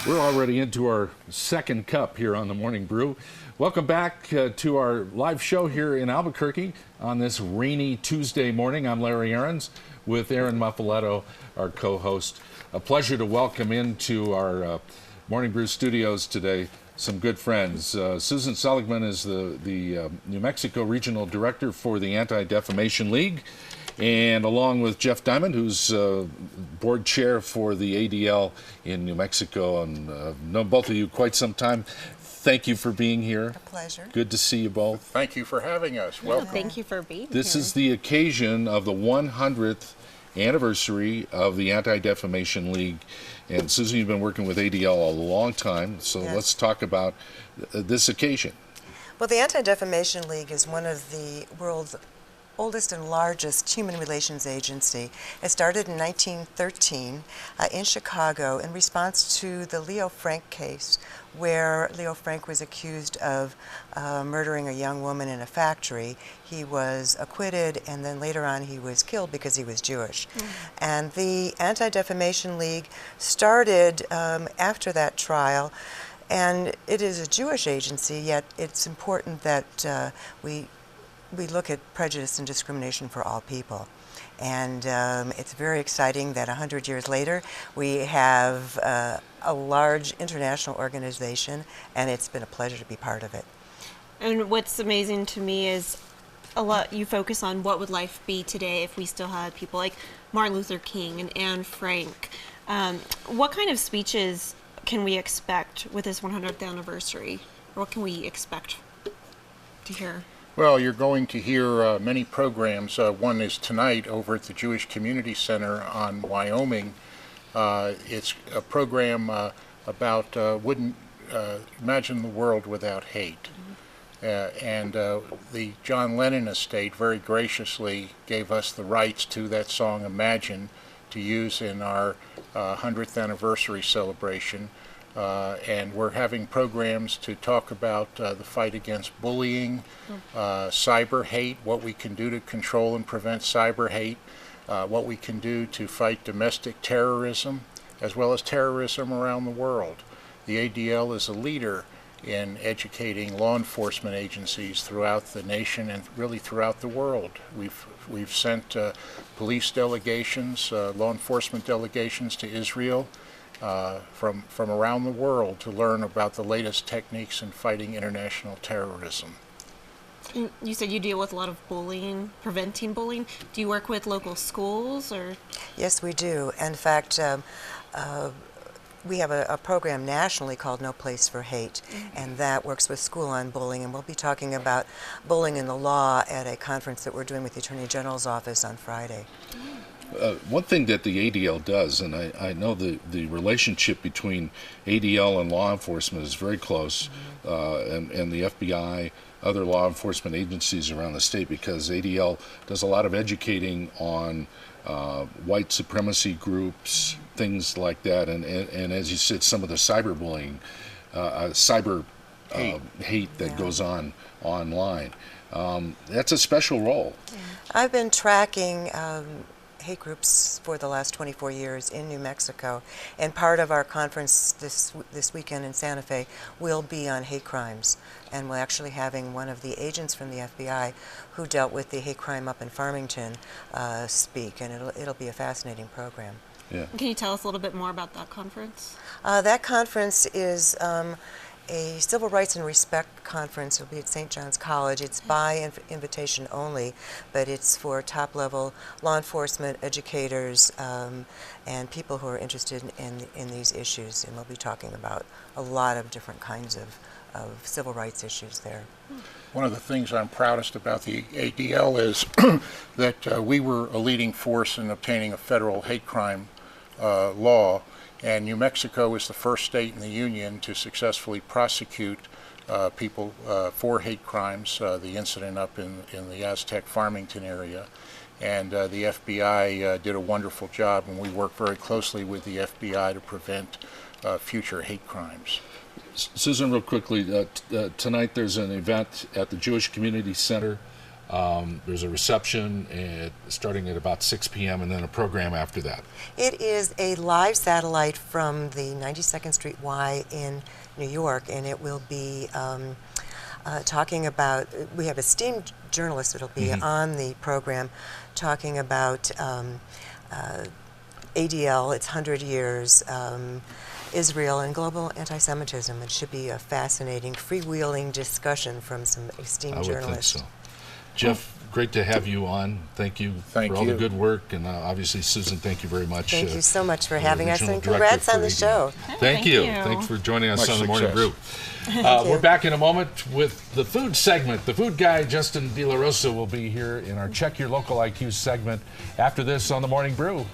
We're already into our second cup here on the Morning Brew. Welcome back to our live show here in Albuquerque on this rainy Tuesday morning. I'm Larry Aarons with Aaron Muffaletto, our co-host. A pleasure to welcome into our Morning Brew studios today some good friends. Susan Seligman is the New Mexico Regional Director for the Anti-Defamation League, and along with Jeff Diamond, who's board chair for the ADL in New Mexico, and known both of you quite some time. Thank you for being here. A pleasure. Good to see you both. Thank you for having us. Welcome. Thank you for being here. This is the occasion of the 100th anniversary of the Anti-Defamation League. And Susan, you've been working with ADL a long time, so Yes. let's talk about this occasion. Well, the Anti-Defamation League is one of the world's oldest and largest human relations agency. It started in 1913 in Chicago in response to the Leo Frank case, where Leo Frank was accused of murdering a young woman in a factory. He was acquitted, and then later on he was killed because he was Jewish. And the Anti-Defamation League started after that trial, and it is a Jewish agency, yet it's important that we look at prejudice and discrimination for all people. And it's very exciting that 100 years later we have a large international organization, and it's been a pleasure to be part of it. And what's amazing to me is you focus on what would life be today if we still had people like Martin Luther King and Anne Frank. What kind of speeches can we expect with this 100th anniversary? What can we expect to hear? Well, you're going to hear many programs. One is tonight over at the Jewish Community Center on Wyoming. It's a program about wouldn't imagine the world without hate. And the John Lennon estate very graciously gave us the rights to that song Imagine to use in our 100th anniversary celebration. And we're having programs to talk about the fight against bullying, cyber hate, what we can do to control and prevent cyber hate, what we can do to fight domestic terrorism, as well as terrorism around the world. The ADL is a leader in educating law enforcement agencies throughout the nation and really throughout the world. We've sent police delegations, law enforcement delegations to Israel, from around the world to learn about the latest techniques in fighting international terrorism. You said you deal with a lot of bullying, preventing bullying. Do you work with local schools or? Yes, we do. In fact, we have a program nationally called No Place for Hate, and that works with school on bullying, and we'll be talking about bullying in the law at a conference that we're doing with the Attorney General's office on Friday. One thing that the ADL does, and I know the relationship between ADL and law enforcement is very close, and the FBI, other law enforcement agencies around the state, because ADL does a lot of educating on white supremacy groups, things like that, and as you said, some of the cyberbullying, cyber hate that goes on online. That's a special role. I've been tracking hate groups for the last 24 years in New Mexico, and part of our conference this weekend in Santa Fe will be on hate crimes, and we're actually having one of the agents from the FBI who dealt with the hate crime up in Farmington speak, and it'll be a fascinating program. Yeah. Can you tell us a little bit more about that conference? That conference is a Civil Rights and Respect conference. It'll be at St. John's College. It's by invitation only, but it's for top-level law enforcement, educators, and people who are interested in these issues. And we'll be talking about a lot of different kinds of civil rights issues there. One of the things I'm proudest about the ADL is that we were a leading force in obtaining a federal hate crime law. And New Mexico is the first state in the union to successfully prosecute people for hate crimes, the incident up in the Aztec Farmington area. And the FBI did a wonderful job, and we work very closely with the FBI to prevent future hate crimes. Susan, real quickly, tonight there's an event at the Jewish Community Center There's a reception starting at about 6 p.m. and then a program after that. It is a live satellite from the 92nd Street Y in New York, and it will be talking about, we have esteemed journalists that will be on the program talking about ADL, its 100 years, Israel, and global anti-Semitism. It should be a fascinating, freewheeling discussion from some esteemed journalists. I would think so. Jeff, great to have you on. Thank you for all the good work. And obviously, Susan, thank you very much. Thank you so much for having us, and Regional congrats Director on the for show. Thank you. Thanks for joining us on the Morning Brew. you. We're back in a moment with the food segment. The food guy, Justin De La Rosa, will be here in our Check Your Local IQ segment after this on the Morning Brew.